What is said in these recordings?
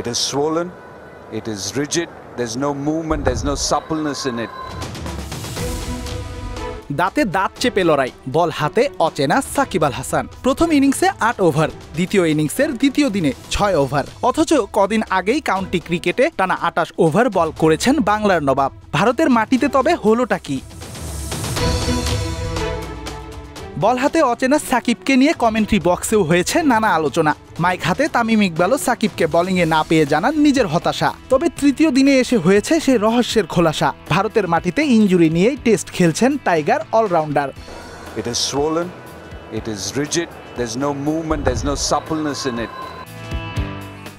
It is swollen, it is rigid, there's no movement, there's no suppleness in it. দাঁতে দাঁত চেপে লড়াই, বল হাতে অচেনা সাকিব আল হাসান। প্রথম ইনিংসে ৮ ওভার, দ্বিতীয় ইনিংসের দ্বিতীয় দিনে ৬ ওভার। অথচ কদিন আগেই কাউন্টি ক্রিকেটে টানা ২৮ ওভার বল করেছেন বাংলার নবাব। ভারতের মাটিতে তবে হলোটা কি? বল হাতে অচেনা সাকিবকে নিয়ে কমেন্ট্রি বক্সেও হয়েছে নানা আলোচনা। মাইক হাতে তামিম ইকবালও সাকিবকে বোলিংয়ে না পেয়ে জানান নিজের হতাশা। তবে তৃতীয় দিনে এসে হয়েছে সে রহস্যের খোলাসা। ভারতের মাটিতে ইনজুরি নিয়েই টেস্ট খেলছেন tiger allrounder. It is swollen, it is rigid, there's no movement, there's no suppleness in it.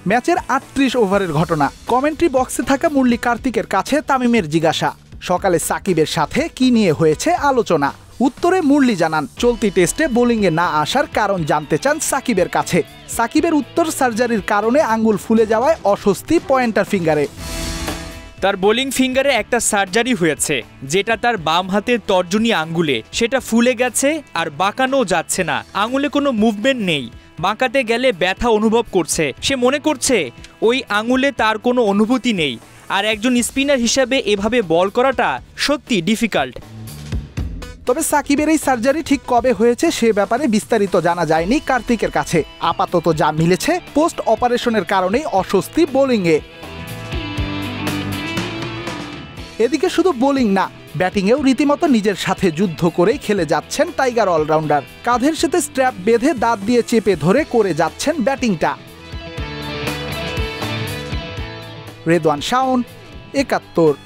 ম্যাচের ৩৮ ওভারের ঘটনা। কমেন্ট্রি বক্সে থাকা মুরলী কার্তিকের কাছে তামিমের জিজ্ঞাসা, সকালে সাকিবের সাথে কি নিয়ে হয়েছে আলোচনা। উত্তরে মুরলী জানান, চলতি টেস্টে বোলিংয়ে না আসার কারণ জানতে চান সাকিবের কাছে। সাকিবের উত্তর, সার্জারির কারণে আঙ্গুল ফুলে যাওয়ায় অস্বস্তি পয়েন্টার ফিঙ্গারে। তার বোলিং ফিঙ্গারে একটা সার্জারি হয়েছে, যেটা তার বাম হাতের তর্জনী আঙ্গুলে, সেটা ফুলে গেছে আর বাঁকানো যাচ্ছে না। আঙুলে কোনো মুভমেন্ট নেই, বাঁকাতে গেলে ব্যথা অনুভব করছে। সে মনে করছে ওই আঙুলে তার কোনো অনুভূতি নেই। আর একজন স্পিনার হিসাবে এভাবে বল করাটা সত্যি ডিফিকাল্ট। তবে সাকিবের এই সার্জারি ঠিক কবে হয়েছে সে ব্যাপারে বিস্তারিত জানা যায়নি কার্তিকের কাছে। আপাতত যা মিলেছে, পোস্ট অপারেশনের কারণেই অস্বস্তি বোলিংয়ে। এদিকে শুধু বোলিং না, ব্যাটিংয়েও রীতিমতো নিজের সাথে যুদ্ধ করেই খেলে যাচ্ছেন টাইগার অলরাউন্ডার। কাঁধের সাথে স্ট্র্যাপ বেঁধে দাঁত দিয়ে চেপে ধরে করে যাচ্ছেন ব্যাটিংটা। রেদওয়ান শাওন, ৭১।